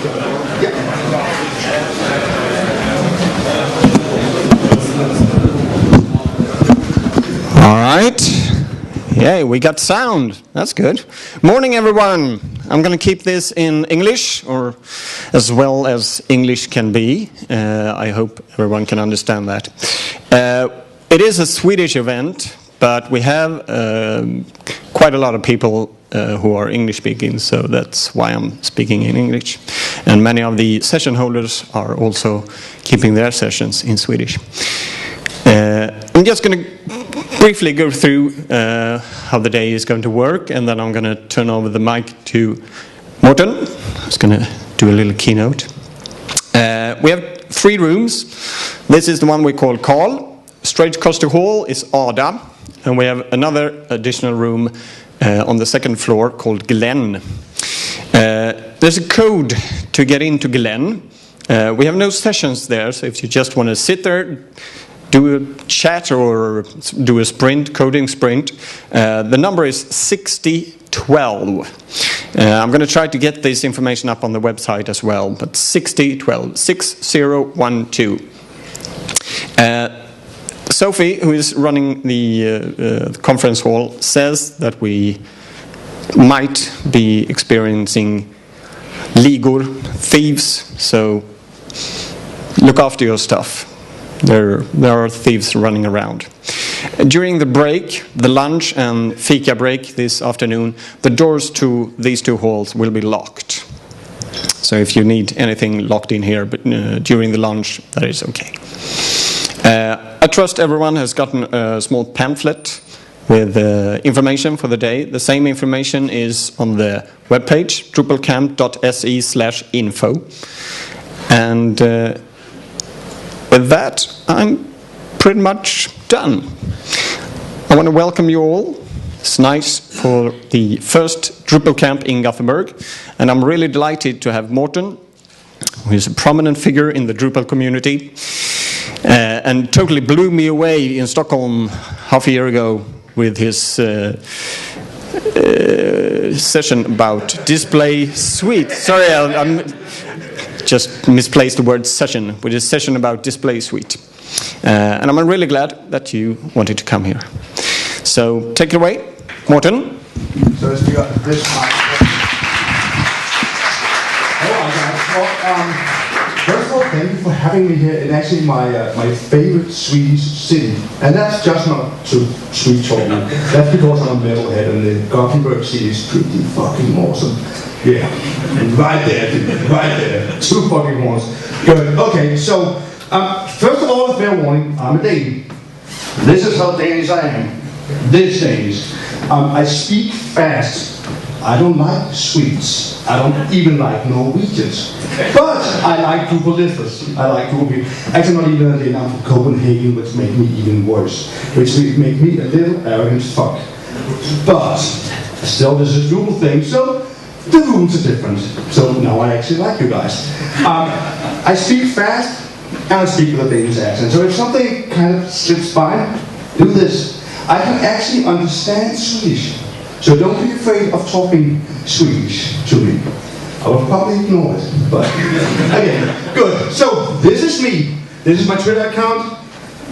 All right. Yay, we got sound. That's good. Morning, everyone. I'm going to keep this in English, or as well as English can be. I hope everyone can understand that. It is a Swedish event, but we have quite a lot of people who are English speaking, so that's why I'm speaking in English. And many of the session holders are also keeping their sessions in Swedish. I'm just going to briefly go through how the day is going to work, and then I'm going to turn over the mic to Morten, who's going to do a little keynote. We have 3 rooms. This is the one we call Carl. Straight across the hall is Ada, and we have another additional room on the second floor called Glenn. There's a code to get into Glenn. We have no sessions there, so if you just want to sit there, do a chat or do a sprint, coding sprint, the number is 6012. I'm going to try to get this information up on the website as well, but 6012, 6012. Sophie, who is running the conference hall, says that we might be experiencing legal thieves, so look after your stuff. There are thieves running around. During the break, the lunch and fika break this afternoon, the doors to these 2 halls will be locked. So if you need anything locked in here, but during the lunch, that is okay. I trust everyone has gotten a small pamphlet with information for the day. The same information is on the webpage, drupalcamp.se/info. And with that, I'm pretty much done. I want to welcome you all. It's nice for the first Drupal Camp in Gothenburg, and I'm really delighted to have Morten, who is a prominent figure in the Drupal community, and totally blew me away in Stockholm half a year ago with his session about display suite. Sorry, I'm just misplaced the word session, with his session about display suite. And I'm really glad that you wanted to come here. So take it away, Morten. So let's do this mic. Hello, guys. First of all, thank you for having me here in actually my favorite Swedish city. And that's just not to sweet talk. That's because I'm a metalhead and the Gothenburg city is pretty fucking awesome. Yeah, right there, dude. Right there. 2 fucking horns. Good. Okay, so first of all, a fair warning, I'm a Dane. This is how Danish I am. This Danish. I speak fast. I don't like Swedes. I don't even like Norwegians. But I like Drupalists. I like Drupal people. Actually, not even a Dane. I'm from Copenhagen, which make me even worse. Which make me a little arrogant fuck. But still, this is a Drupal thing, so the rules are different. So now I actually like you guys. I speak fast and I speak with a Danish accent. So if something kind of slips by, do this. I can actually understand Swedish. So don't be afraid of talking Swedish to me. I will probably ignore it, but again, good. So this is me. This is my Twitter account.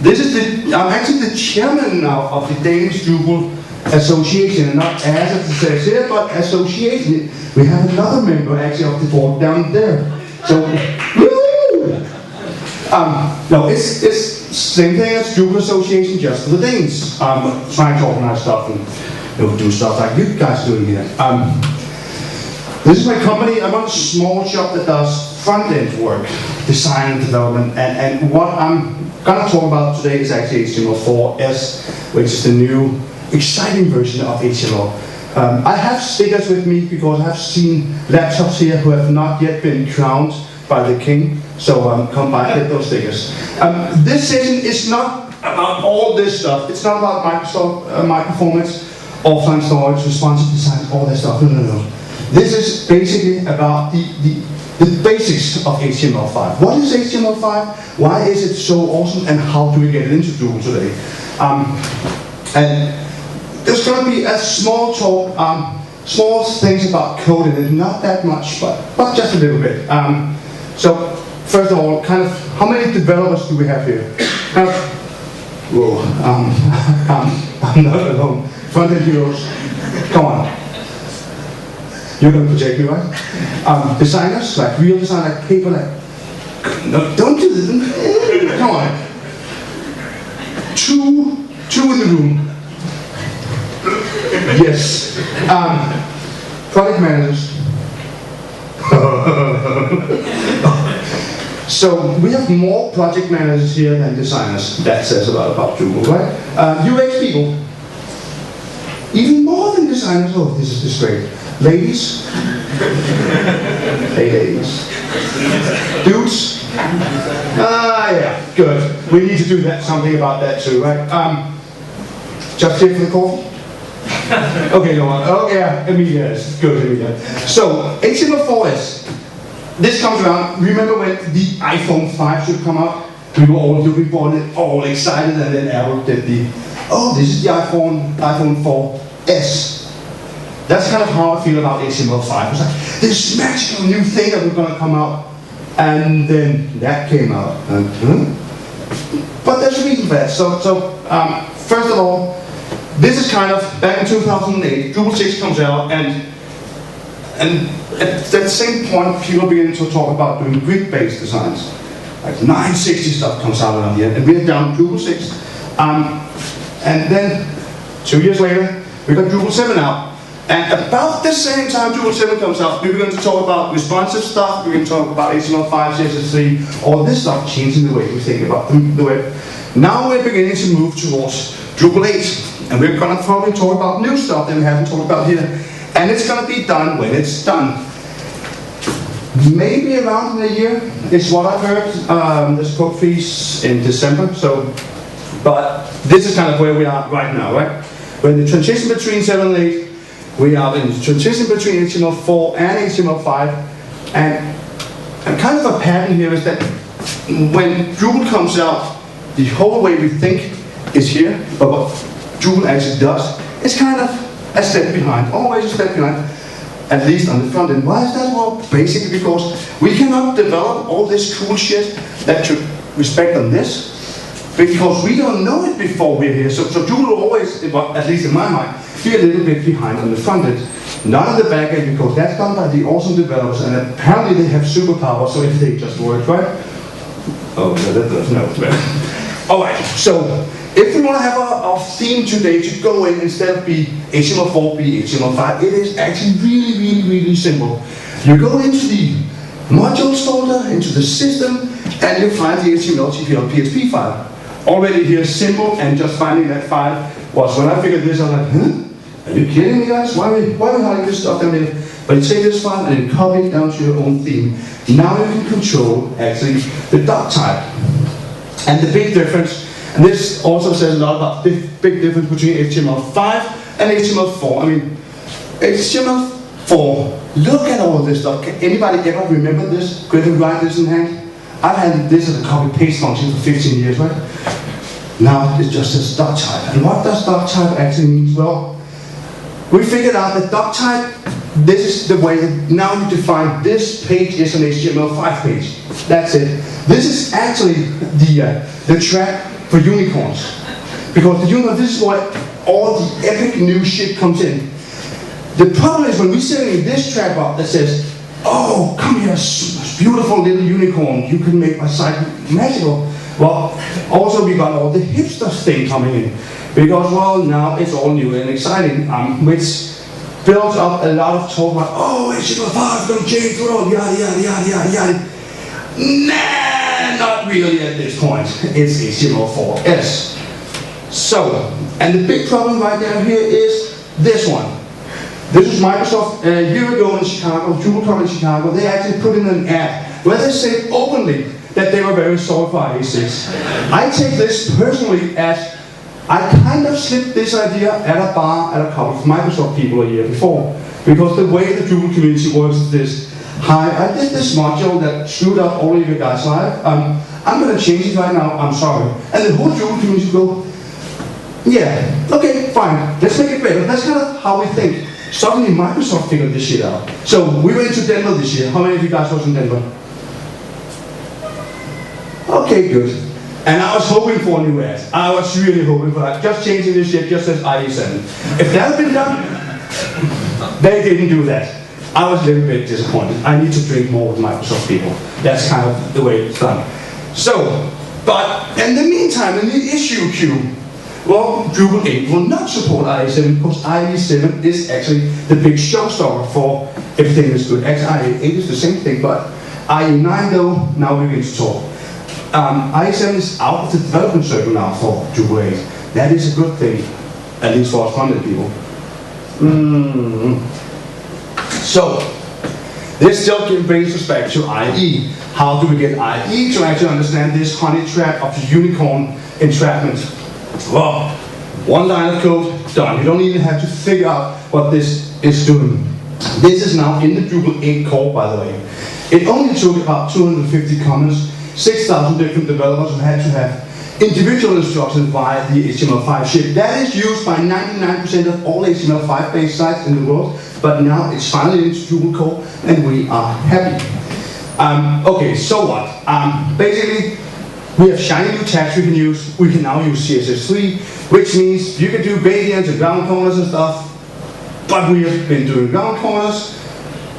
This is I'm actually the chairman now of the Danish Drupal Association, and not as it says here, but association. We have another member actually of the board down there. So, woo! No, it's same thing as Drupal Association, just for the Danes. Trying to organize stuff and do stuff like you guys are doing here. This is my company. I'm a small shop that does front-end work, design and development, and what I'm gonna talk about today is actually HTML4S, which is the new exciting version of HTML. I have stickers with me because I have seen laptops here who have not yet been crowned by the king. So come by, get those stickers. This session is not about all this stuff. It's not about Microsoft, my performance, offline storage, responsive design, all that stuff. No. This is basically about the basics of HTML5. What is HTML5? Why is it so awesome? And how do we get it into Drupal today? And there's going to be a small talk small things about code in it, not that much, but just a little bit. So first of all, kind of, how many developers do we have here? Whoa, I'm not alone. Frontend heroes, come on. You're going to protect me, right? Designers, like real designers, like people like, no, don't do this. Come on. Two in the room. Yes. Product managers. So we have more project managers here than designers. That says a lot about Drupal, right? UX people. Even more than designers. Oh, this is great. Ladies. Hey, ladies. Dudes. Yeah, good. We need to do something about that too, right? Just here for the coffee? Okay, no one. Oh yeah, Emilia is good, Emilia. So, HTML4S. This comes around, remember when the iPhone 5 should come out? We were all looking for it, all excited, and then Apple did this is the iPhone 4S. That's kind of how I feel about HTML5. It's like, this magical new thing that we're going to come out. And then that came out. But there's a reason for that. So first of all, this is kind of, back in 2008, Drupal 6 comes out, and at that same point, people begin to talk about doing grid-based designs. Like 960 stuff comes out around the end, and we're down Drupal 6. And then, 2 years later, we got Drupal 7 out. And about the same time Drupal 7 comes out, we're going to talk about responsive stuff, we're going to talk about HTML5, CSS3, all this stuff changing the way we think about the web. Now we're beginning to move towards Drupal 8, and we're going to probably talk about new stuff that we haven't talked about here. And it's going to be done when it's done. Maybe around in a year is what I've heard. There's book fees in December, but this is kind of where we are right now, right? We're in the transition between 7 and 8. We are in the transition between HTML4 and HTML5, and kind of a pattern here is that when Drupal comes out, the whole way we think is here, but what Drupal actually does is kind of a step behind, always a step behind, at least on the front end. Why is that? Well, basically because we cannot develop all this cool shit that should respect on this, because we don't know it before we're here. So Drupal will always, at least in my mind, be a little bit behind on the front end, not on the back end, because that's done by the awesome developers, and apparently they have superpowers, so everything just works, right? Oh, no. Alright, so if we want to have our theme today to go in, instead of be HTML4, be HTML5, it is actually really simple. You go into the modules folder, into the system, and you find the HTML, TPL, PHP file. Already here, simple, and just finding that file was, when I figured this, I was like, huh? Are you kidding me, guys? Why are we hiding this stuff down here? But you take this file and you copy it down to your own theme. Now you can control, actually, the doc type. And the big difference, and this also says a lot about the big difference between HTML5 and HTML4. I mean, HTML4, look at all of this stuff. Can anybody ever remember this? Could you write this in hand? I've had this as a copy-paste function for 15 years, right? Now it just says doc type. And what does doc type actually mean? Well, we figured out that doc type, this is the way that now you define this page is an HTML5 page. That's it. This is actually the track for unicorns. Because this is where all the epic new shit comes in. The problem is when we're setting this track up that says, oh, come here, beautiful little unicorn, you can make my site magical. Well, also we got all the hipster thing coming in. Because, well, now it's all new and exciting, which builds up a lot of talk about, oh, HTML5 is going to change the world, yada. Nah, not really at this point. It's HTML4S. So, and the big problem right down here is this one. This was Microsoft a year ago in Chicago, DrupalCon in Chicago. They actually put in an ad where they said openly that they were very sorry for IE6. I take this personally as I kind of slipped this idea at a bar at a couple of Microsoft people a year before. Because the way the Drupal community works is this. Hi, I did this module that screwed up all of you guys' life. I'm going to change it right now, I'm sorry. And the whole Drupal community go, yeah, okay, fine, let's make it better. That's kind of how we think. suddenly Microsoft figured this shit out. So we went to Denver this year. How many of you guys was in Denver? Okay, good. And I was hoping for a new ad. I was really hoping for that. Just changing this shit just says IE7. If that had been done, they didn't do that. I was a little bit disappointed. I need to drink more with Microsoft people. That's kind of the way it's done. So, but in the meantime, in the issue queue, well, Drupal 8 will not support IE7 because IE7 is actually the big showstopper for everything that's good. Actually, IE8 is the same thing, but IE9 though, now we begin to talk. IE7 is out of the development circle now for Drupal 8. That is a good thing, at least for us front-end people. So, this still brings us back to IE. How do we get IE to actually understand this honey trap of the unicorn entrapment? Well, one line of code, done. You don't even have to figure out what this is doing. This is now in the Drupal 8 core, by the way. It only took about 250 comments, 6,000 different developers who had to have individual instructions via the HTML5 ship. That is used by 99% of all HTML5 based sites in the world, but now it's finally into Drupal core, and we are happy. Okay, so what? Basically, we have shiny new tags we can use. We can now use CSS3, which means you can do gradients and ground corners and stuff, but we have been doing ground corners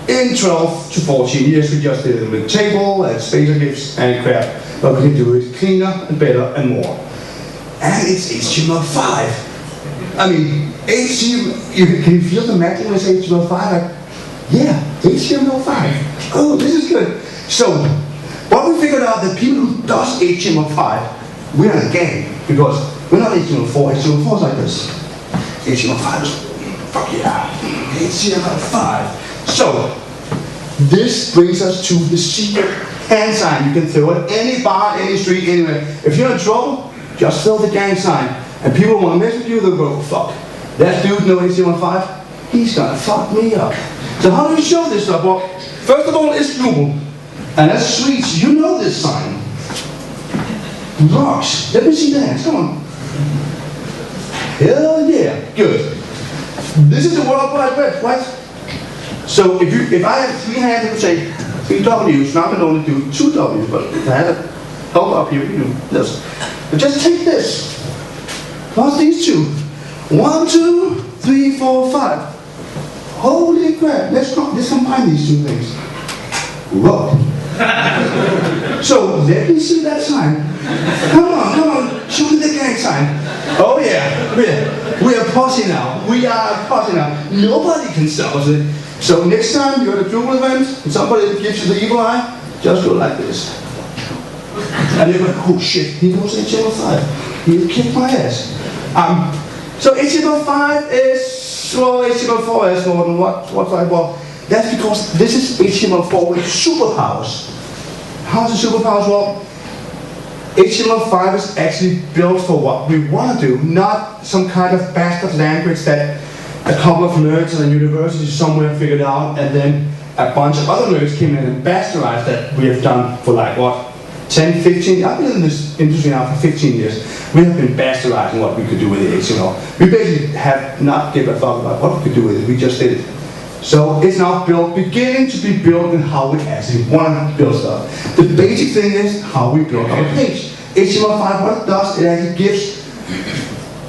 in 12 to 14 years. We just did it with table and spacer gifs and crap, but we can do it cleaner and better and more. And it's HTML5. I mean, can you feel the magic when it's HTML5? Like, yeah, HTML5. Oh, this is good. So, what we figured out that people who does HTML5, we're in a game, because we're not HTML4. HTML4 is like this. HTML5 is, fuck yeah, HTML5. So, this brings us to the secret hand sign you can throw at any bar, any street, anywhere. If you're in trouble, just throw the gang sign. And people want to mess with you, they'll go, fuck. That dude knows HTML5, he's gonna fuck me up. So how do we show this stuff? Well, first of all, it's Drupal. And as Swedes, you know this sign. Rocks. Let me see that. Come on. Hell yeah. Good. This is the World Wide Web, right? So if I have 3 hands, it would say 3 W's. Now I can only do 2 W's, but if I had a help up here, we can do this. But just take this. Plus these 2. 1, 2, 3, 4, 5. Holy crap. Let's combine these 2 things. Whoa. So let me see that sign. Come on, show me the gang sign. Oh yeah, we are posse now. We are posse now. Nobody can stop us. So next time you're at a Drupal event and somebody gives you the evil eye, just go like this. And you go, oh shit, he knows HTML5. He kicked my ass. So HTML5 is, well, HTML4 is more than what's like, well, that's because this is HTML4 with superpowers. How's the superpowers? Well, HTML5 is actually built for what we want to do, not some kind of bastard language that a couple of nerds at a university somewhere figured out, and then a bunch of other nerds came in and bastardized that we have done for like, what, 10, 15, I've been in this industry now for 15 years. We have been bastardizing what we could do with the HTML. We basically have not given a fuck about what we could do with it, we just did it. So it's now beginning to be built in how we actually want to build stuff. The basic thing is how we build our page. HTML5, what it does, it actually gives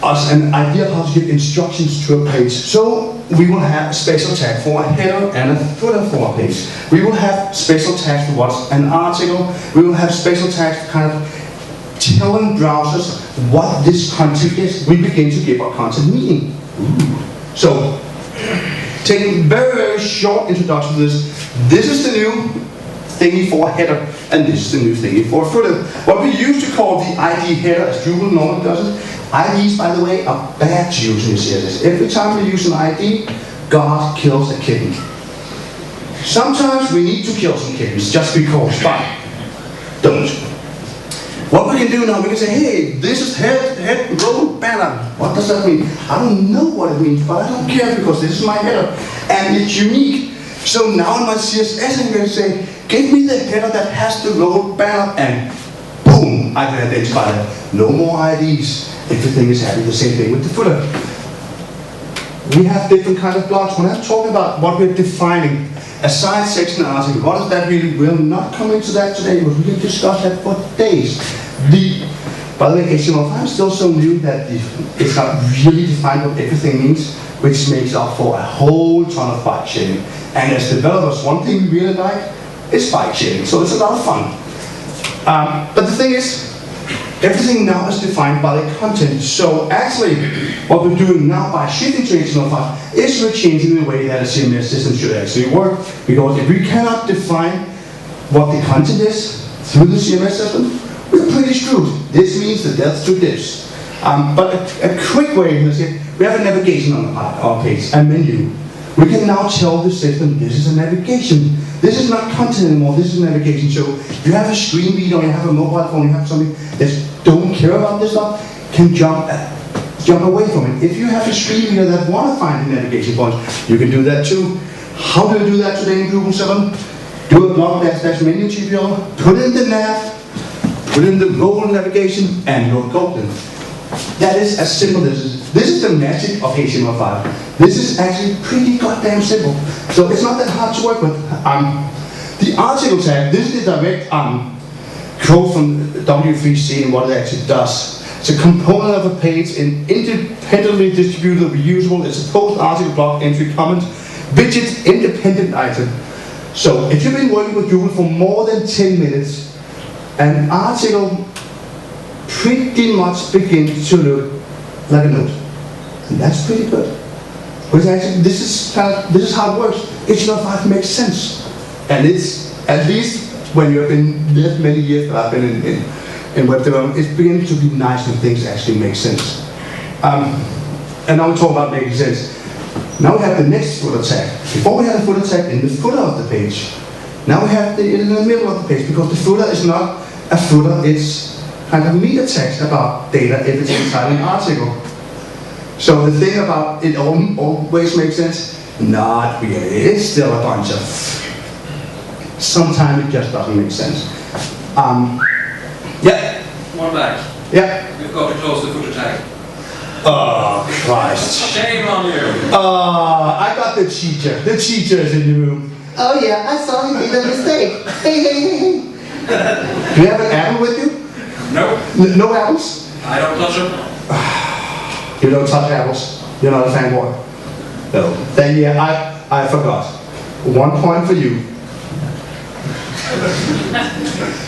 us an idea of how to give instructions to a page. So we will have a special tag for a header and a footer for a page. We will have special tags for what's an article. We will have special tags for kind of telling browsers what this content is. We begin to give our content meaning. So, taking very, very short introduction to this. This is the new thingy for a header, and this is the new thingy for a footer. What we used to call the ID header, as Drupal normally does it. IDs, by the way, are bad to use in CSS. Every time we use an ID, God kills a kitten. Sometimes we need to kill some kittens just because, but don't. What we can do now, we can say, hey, this is head roll banner. What does that mean? I don't know what it means, but I don't care because this is my header. And it's unique. So now in my CSS, I'm going to say, give me the header that has the roll banner, and boom, I can identify that. No more IDs. Everything is happy. The same thing with the footer. We have different kind of blocks. When I'm talking about what we're defining, a site, section, article, what does that really? We'll not come into that today, but we can discuss that for days. By the way, HTML5 is still so new that it's not really defined what everything means, which makes up for a whole ton of bike sharing. And as developers, one thing we really like is bike sharing, so it's a lot of fun. But the thing is, everything now is defined by the content. So actually, what we're doing now by shifting to HTML5 is we're changing the way that a CMS system should actually work. Because if we cannot define what the content is through the CMS system, we're pretty screwed. This means the death to divs. But a quick way, we have a navigation on our page, a menu. We can now tell the system this is a navigation. This is not content anymore, this is navigation. So if you have a screen reader, or you have a mobile phone, you have something that don't care about this stuff, can jump away from it. If you have a screen reader that want to find the navigation points, you can do that too. How do we do that today in Drupal 7? Do a block /menu TPL, put in the nav, put in the mobile navigation, and you're golden. That is as simple as this. This is the magic of HTML5. This is actually pretty goddamn simple. So it's not that hard to work with. The article tag, this is the direct quote from W3C and what it actually does. It's a component of a page and independently distributed, reusable. It's a post, article, blog, entry, comment, widget, independent item. So if you've been working with Drupal for more than 10 minutes, an article pretty much begins to look like a note. And that's pretty good. Because actually, this is how it works. HTML5 makes sense. And it's, at least when you have been there many years that I've been in web development, it's beginning to be nice when things actually make sense. And now we talk about making sense. Now we have the next footer tag. Before we had a footer tag in the footer of the page. Now we have it in the middle of the page, because the footer is not a footer, it's kind of meta text about data if it's inside an article. So the thing about it always makes sense? Not really. It's still a bunch of... Sometimes it just doesn't make sense. Yeah? One back. Yeah? We've got to close the footer tag. Oh, Christ. Shame on you. I got the teacher. The teacher is in the room. Oh yeah, I saw you made a mistake. Hey. Do you have an apple with you? No. No apples? I don't touch them. You don't touch apples? You're not a fanboy? No. Then yeah, I forgot. 1 point for you.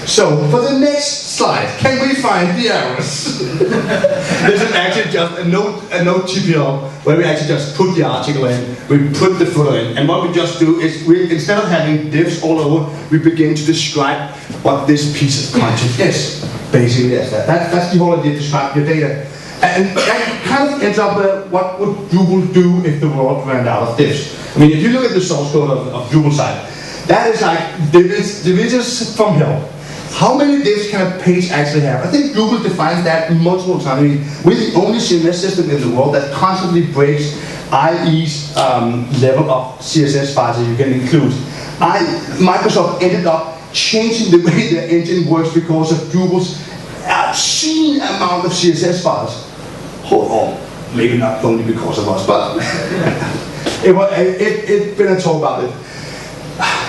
So, for the next slide, can we find the errors? This is actually just a note TPL where we actually just put the article in, we put the footer in, and what we just do is, instead of having divs all over, we begin to describe what this piece of content is. Basically, yes, that's the whole idea, describe your data. And that kind of ends up with what would Drupal do if the world ran out of divs. I mean, if you look at the source code of Drupal site, that is like divs from hell. How many divs can a page actually have? I think Drupal defines that multiple times. I mean, we're the only CMS system in the world that constantly breaks IE's level of CSS files that you can include. Microsoft ended up changing the way their engine works because of Drupal's obscene amount of CSS files. Or maybe not only because of us, but it's been a talk about it.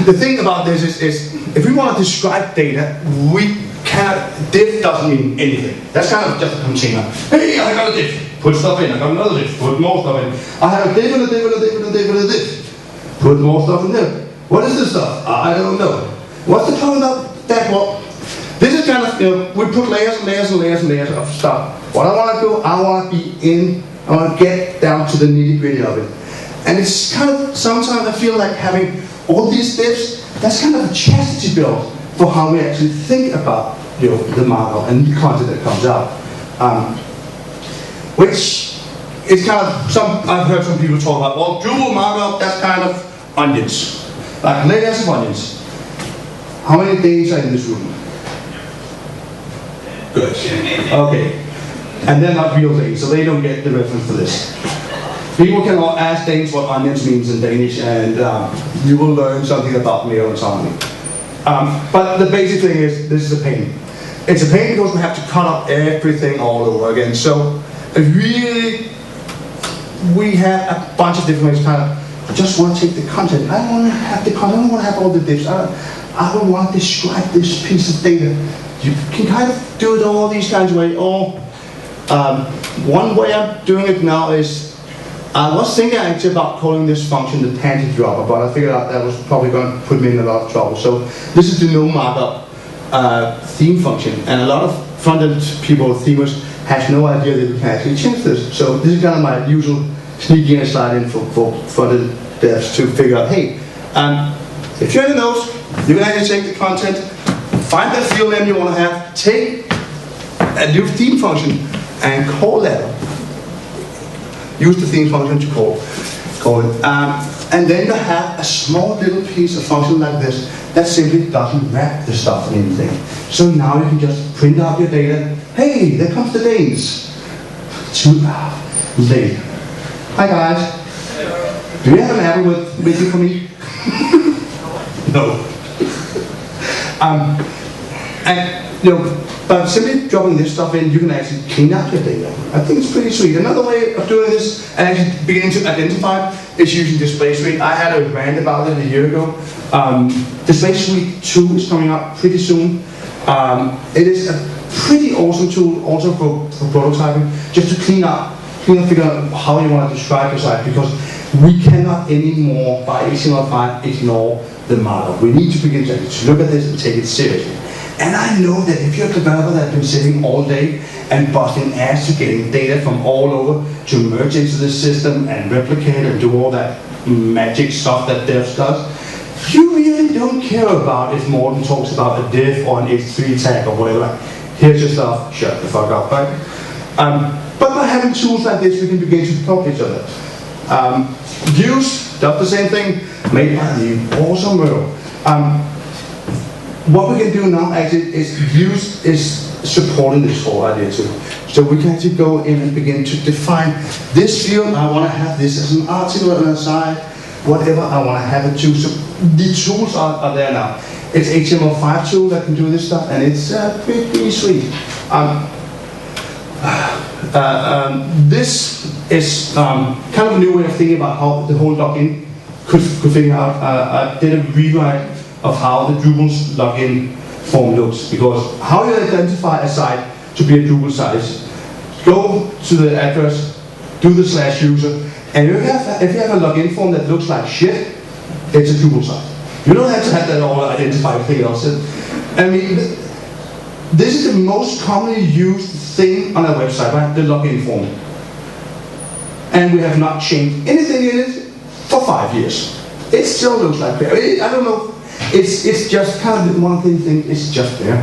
The thing about this is if we want to describe data, we cannot, div doesn't mean anything. That's kind of just a container. Hey, I got a div, put stuff in, I got another div, put more stuff in. I have a div and a div and a div and a div and a div. Put more stuff in there. What is this stuff? I don't know. What's the point of that? Well, this is kind of, we put layers and layers and layers and layers of stuff. What I want to do, I want to be in, I want to get down to the nitty gritty of it. And it's kind of, sometimes I feel like having all these divs, that's kind of a chastity belt for how we actually think about the markup and the content that comes out. Which is kind of, I've heard some people talk about, well, Drupal markup, that's kind of onions. Like layers of onions. How many days are in this room? Good. Okay. And they're not real days, so they don't get the reference for this. People can all ask Danes what onions means in Danish, and you will learn something about mail autonomy. But the basic thing is, this is a pain. It's a pain because we have to cut up everything all over again. So a really we have a bunch of different ways. Kind of, I just want to take the content. I don't want to have the content. I don't want to have all the divs. I don't want to describe this piece of data. You can kind of do it all these kinds of ways. Or one way I'm doing it now is, I was thinking actually about calling this function the tangent dropper, but I figured out that was probably going to put me in a lot of trouble. So this is the no markup theme function, and a lot of front-end people, themers, have no idea that we can actually change this. So this is kind of my usual sneak in and slide in for front-end devs to figure out, hey, if you're in the notes, you can actually take the content, find that field name you want to have, take a new theme function, and call that. Use the theme function to call it. And then you have a small little piece of function like this that simply doesn't wrap the stuff in anything. So now you can just print out your data. Hey, there comes the Danes. Too late. Hi guys. Do you have an apple with you for me? No. And you know, by simply dropping this stuff in, you can actually clean out your data. I think it's pretty sweet. Another way of doing this and actually beginning to identify is using Display Suite. I had a rant about it a year ago. Display Suite 2 is coming up pretty soon. It is a pretty awesome tool also for prototyping, just to clean up, figure out how you want to describe your site, because we cannot anymore by HTML5 ignore the markup. We need to begin to look at this and take it seriously. And I know that if you're a developer that's been sitting all day and busting ass to getting data from all over to merge into the system and replicate and do all that magic stuff that devs does, you really don't care about if Morten talks about a div or an H3 tag or whatever. Here's your stuff, shut the fuck up, right? But by having tools like this, we can begin to talk to each other. Views, does the same thing, made by the awesome world. What we can do now actually is Views is supporting this whole idea too. So we can actually go in and begin to define this field. I want to have this as an article on the side, whatever I want to have it to. So the tools are there now. It's HTML5 tool that can do this stuff, and it's pretty sweet. This is kind of a new way of thinking about how the whole login could figure out. I did a rewrite of how the Drupal's login form looks, because how you identify a site to be a Drupal site is go to the address, do the /user, and if you have a login form that looks like shit, it's a Drupal site. You don't have to have that all identified thing else. I mean, this is the most commonly used thing on a website, right? The login form. And we have not changed anything in it for 5 years. It still looks like that. I don't know. It's just kind of one thing. It's just there,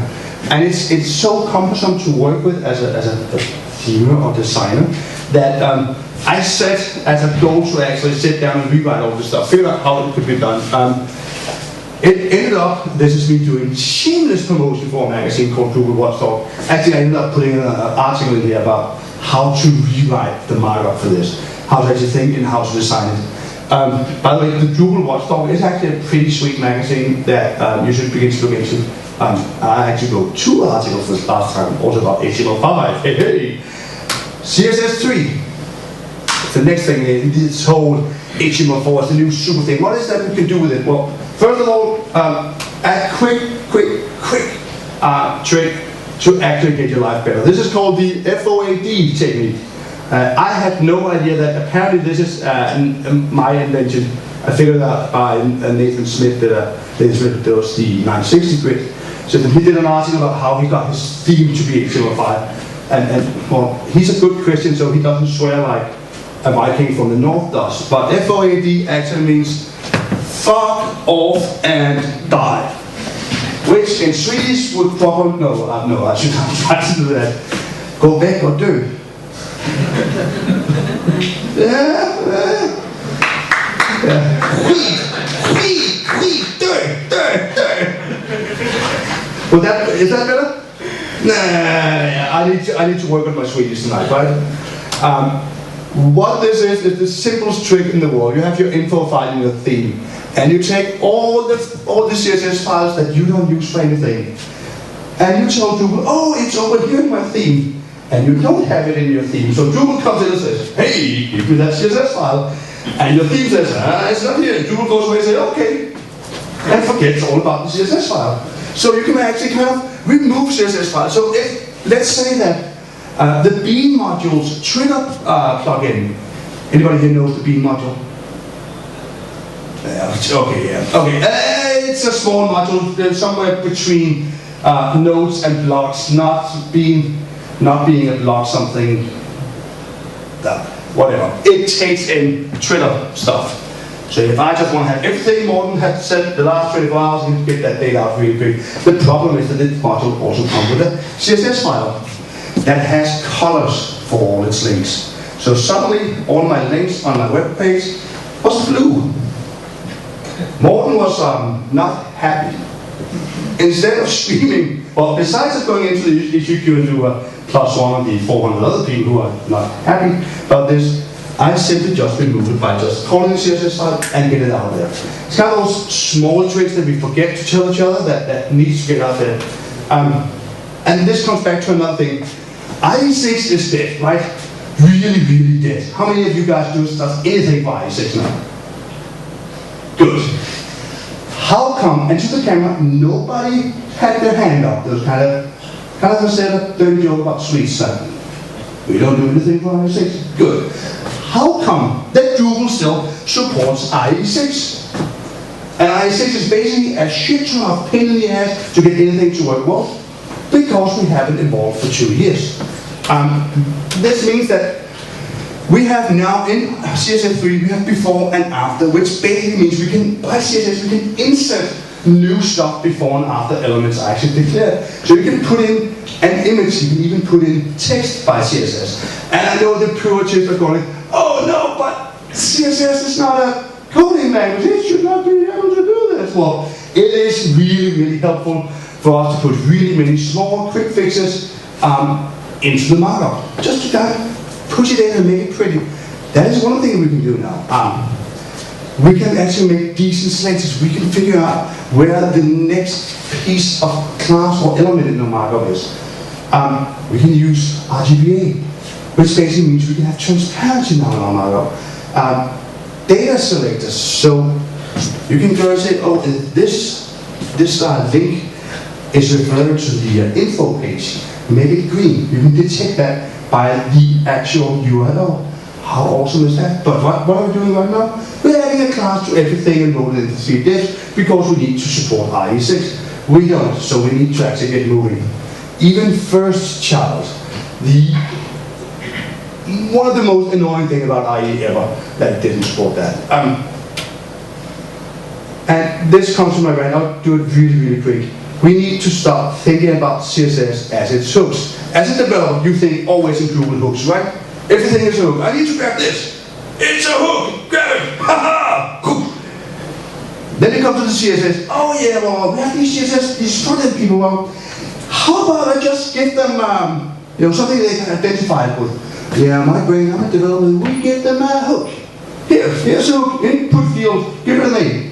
and it's so cumbersome to work with as a themer or designer that I set as a goal to actually sit down and rewrite all this stuff, figure out how it could be done. It ended up, this is me doing shameless promotion for a magazine called Drupal Watchdog. Actually, I ended up putting an article in here about how to rewrite the markup for this, how to actually think and how to design it. By the way, the Drupal Watchdog is actually a pretty sweet magazine that you should begin to look into. I actually wrote 2 articles this last time, also about HTML5. Hey! CSS3. The next thing is this whole HTML4 is the new super thing. What is that we can do with it? Well, first of all, a quick trick to actually get your life better. This is called the FOAD technique. I had no idea that apparently this is my invention. I figured out by Nathan Smith that does the 960 grid. So he did an article about how he got his theme to be HTML5. And well, he's a good Christian, so he doesn't swear like a Viking from the north does. But FOAD actually means fuck off and die. Which in Swedish would probably, no, I should not try to do that. Gå væk og dø. Well, is that better? Nah, I need to work on my Swedish tonight, right? What this is the simplest trick in the world. You have your info file in your theme, and you take all the CSS files that you don't use for anything, and you tell Drupal, oh, it's over here in my theme. and you don't have it in your theme. So Drupal comes in and says, hey, give me that CSS file. And your theme says, it's not here. And Drupal goes away and says, okay. And forgets all about the CSS file. So you can actually kind of remove CSS files. So if, let's say that the Bean module's trigger plugin. Anybody here knows the Bean module? Okay, yeah. Okay, it's a small module somewhere between nodes and blocks, not being a block, something, whatever. It takes in Twitter stuff. So if I just want to have everything Morten had said the last 24 hours, I need to get that data out really quick. The problem is that this module also comes with a CSS file that has colors for all its links. So suddenly, all my links on my web page was blue. Morten was not happy. Instead of screaming, well, besides going into the issue queue and do a +1 on the 400 other people who are not happy about this, I simply just remove it by just calling the CSS file and get it out there. It's kind of those small tricks that we forget to tell each other that needs to get out there. And this comes back to another thing. IE6 is dead, right? Really, really dead. How many of you guys do anything for IE6 now? Good. How come, and to the camera, nobody had their hand up? There was kind of said a dirty joke about sweets. We don't do anything for IE6. Good. How come that Drupal still supports IE6? And IE6 is basically a shit ton of pain in the ass to get anything to work well, because we haven't evolved for 2 years. This means that we have now in CSS3, we have before and after, which basically means we can, by CSS, we can insert new stuff before and after elements are actually declared. So you can put in an image, you can even put in text by CSS. And I know the purists are going, oh no, but CSS is not a coding language, it should not be able to do this. Well, it is really, really helpful for us to put really many small, quick fixes into the markup. Just to kind of push it in and make it pretty. That is one thing we can do now. We can actually make decent selections. We can figure out where the next piece of class or element in the markup is. We can use RGBA, which basically means we can have transparency now in our markup. Data selectors, so you can go and say, oh, this link is referring to the info page. Make it green. You can detect that by the actual URL. How awesome is that? But what are we doing right now? We're adding a class to everything and load it into 3 divs because we need to support IE6. We don't, so we need to actually get moving. Even first child, one of the most annoying things about IE ever, that it didn't support that. And this comes to my rant. I'll do it really, really quick. We need to start thinking about CSS as its hooks. As a developer, you think always in Drupal hooks, right? Everything is a hook. I need to grab this. It's a hook. Grab it. Ha ha. Then it comes to the CSS. Oh yeah, well, we have these CSS, these front-end people. Well, how about I just give them, something they can identify with? Yeah, my brain, I'm a developer. We give them a hook. Here's a hook. Input field. Give it a name.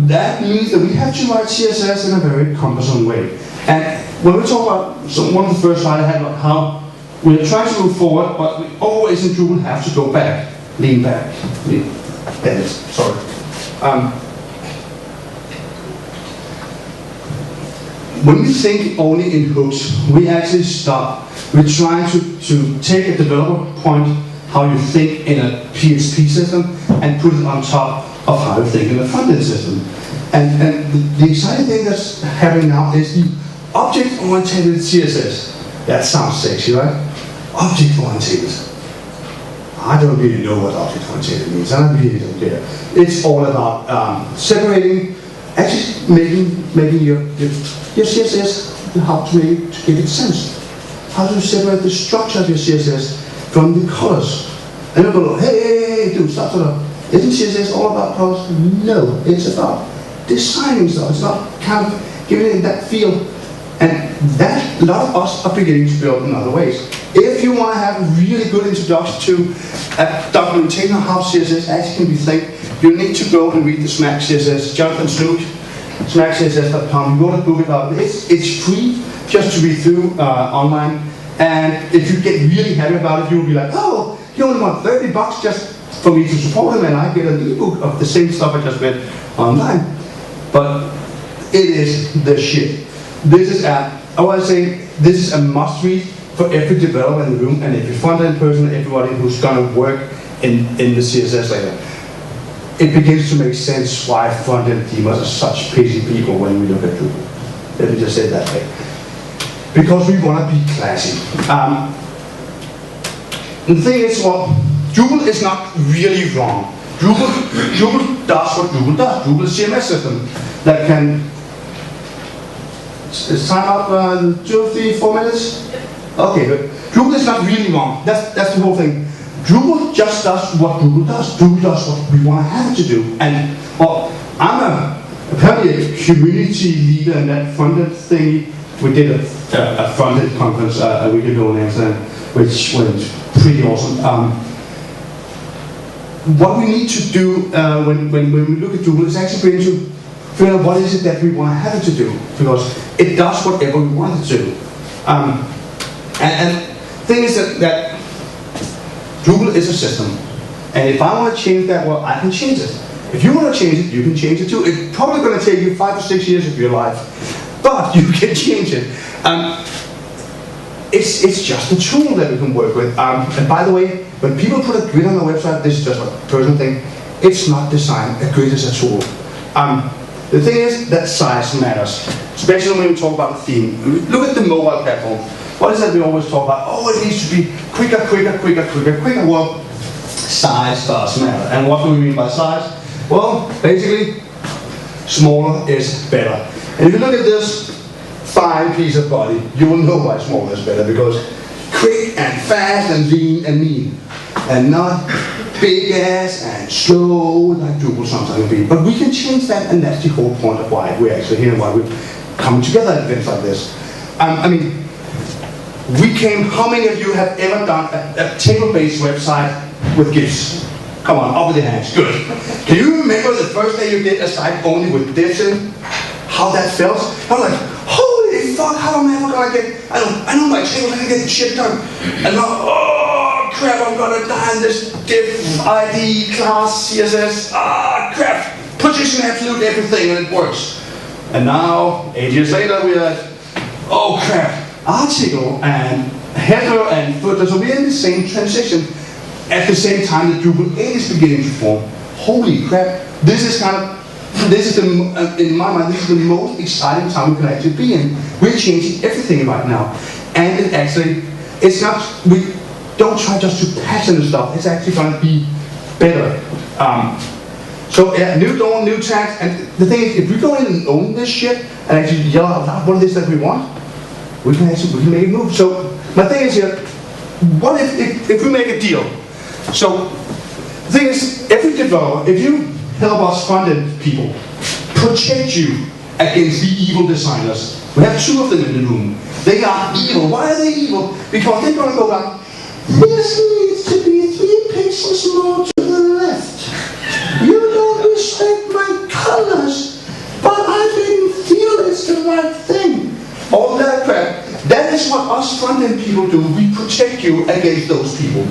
That means that we have to write CSS in a very cumbersome way. And when we talk about one of the first slides I had about how we're trying to move forward, but we always in Drupal have to go back, lean back. Sorry. When we think only in hooks, we actually we're trying to take a developer point, how you think in a PHP system, and put it on top of how you think in a front-end system. And the exciting thing that's happening now is the object-oriented CSS. That sounds sexy, right? Object-oriented. I don't really know what object-oriented means. I really don't care. It's all about separating, actually making your CSS, how to make it to give it sense. How to separate the structure of your CSS from the colors. And you'll go, hey, dude, stop. Isn't CSS all about colors? No, it's about designing stuff. It's about kind of giving it that feel. And that, a lot of us are beginning to build in other ways. If you want to have a really good introduction to a documentation of how CSS actually can be think, you need to go and read the Smack CSS, Jonathan Snook, smackcss.com. You want to book it up. It's free just to read through online. And if you get really happy about it, you'll be like, oh, you only want $30 just for me to support him, and I get an ebook of the same stuff I just read online. But it is the shit. This is I want to say, this is a must-read for every developer in the room, and every front-end person, everybody who's going to work in the CSS layer. It begins to make sense why front-end teamers are such crazy people when we look at Drupal. Let me just say it that way. Because we want to be classy. The thing is, well, Drupal is not really wrong. Drupal does what Drupal does. Drupal is a CMS system that can... Is time up 2, 3, 4 minutes? Okay, good. Drupal is not really wrong. That's the whole thing. Drupal just does what Drupal does. Drupal does what we want to have it to do. And, well, I'm apparently a community leader in that front-end thingy. We did a front-end conference a week ago in Amsterdam, which went pretty awesome. What we need to do when we look at Drupal is actually begin to figure out what is it that we want to have it to do, because it does whatever we want it to do. And the thing is that Drupal is a system, and if I want to change that, well, I can change it. If you want to change it, you can change it too. It's probably going to take you 5 or 6 years of your life, but you can change it. It's just a tool that we can work with. And by the way, when people put a grid on their website, this is just a personal thing, it's not design, a grid is a tool. The thing is that size matters, especially when we talk about the theme. Look at the mobile platform. What is that we always talk about? Oh, it needs to be quicker. Well, size does matter. And what do we mean by size? Well, basically, smaller is better. And if you look at this fine piece of body, you will know why smaller is better, because quick and fast and lean and mean, and not big ass and slow like Drupal sometimes will be. But we can change that, and that's the whole point of why we're actually here and why we're coming together at events like this. I mean, how many of you have ever done a table-based website with GIFs? Come on, up with your hands, good. Can you remember the first day you did a site only with GIFs in? How that felt? I was like, holy fuck, how am I ever gonna get, I know my table, I can get the shit done. And now, oh crap, I'm gonna die in this div, ID, class, CSS, crap. Position absolute everything and it works. And now, 8 years later, we're like, oh crap, article and header and footer, so we're in the same transition at the same time that Drupal 8 is beginning to form. Holy crap, this is in my mind, this is the most exciting time we can actually be in. We're changing everything right now. And it's not, we don't try just to pattern the stuff, it's actually going to be better. So yeah, new dawn, new tags, and the thing is, if we go in and own this shit, and actually yell out loud what it is that we want, we can make it move. So my thing is here, what if we make a deal? So the thing is, every developer, if you help us front-end people protect you against the evil designers. We have 2 of them in the room. They are evil. Why are they evil? Because they're going to go like, this needs to be 3 pixels more to the left. You don't respect my colors, but I didn't feel it's the right thing. All that crap. That is what us front-end people do. We protect you against those people.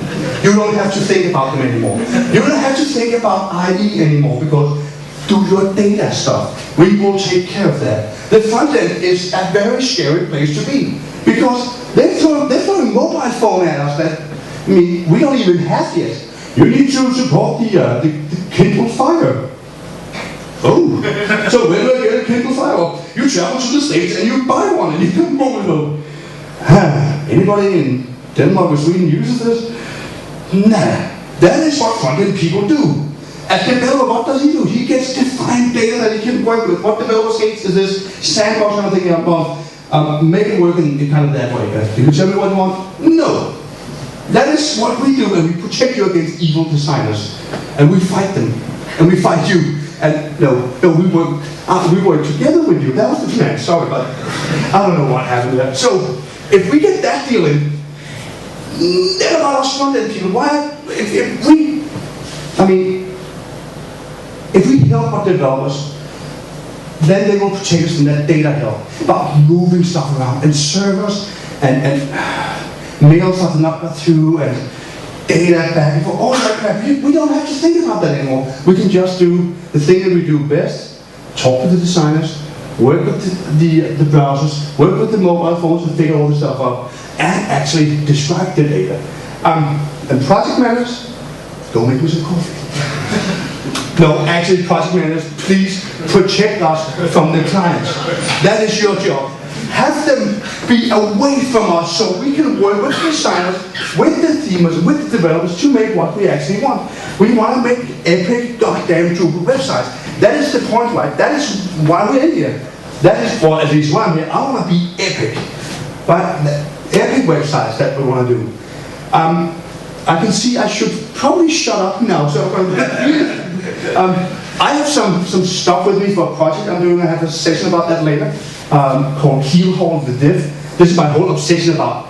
You don't have to think about them anymore. You don't have to think about ID anymore, because do your data stuff. We will take care of that. The front-end is a very scary place to be, because they're throwing mobile phone at us that, I mean, we don't even have yet. You need to support the Kindle Fire. Oh, so when do I get a Kindle Fire? Well, you travel to the States and you buy one and you can move it home. Anybody in Denmark or Sweden uses this? Nah, that is what front-end people do. As developer, what does he do? He gets defined data that he can work with. What developers hates is this sandbox kind of thing about make it work in kind of that way. Can you tell me what you want? No. That is what we do, and we protect you against evil designers. And we fight them. And we fight you. And no, we work together with you. That was the plan. Sorry, but I don't know what happened there. So, if we get that deal in, then about us front-end people, why? If we help our developers, then they will protect us from that data hell about moving stuff around and servers and mails are not got through, and data back and forth, all that crap. We don't have to think about that anymore. We can just do the thing that we do best, talk to the designers, work with the browsers, work with the mobile phones to figure all this stuff out, and actually describe the data. And project managers, go make me some coffee. No, actually, project managers, please protect us from the clients. That is your job. Have them be away from us so we can work with the designers, with the themers, with the developers to make what we actually want. We want to make epic goddamn Drupal websites. That is the point, right? That is why we're in here. That is, well, at least why I'm here. I want to be epic. But epic websites that we want to do. I can see I should probably shut up now. So I have some stuff with me for a project I'm doing. I have a session about that later called Heel Haul the Div. This is my whole obsession about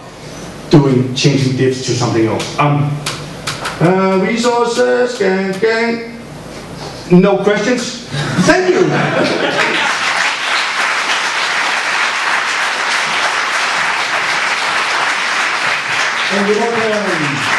changing divs to something else. Resources, gang. No questions? Thank you. Thank you, Morten.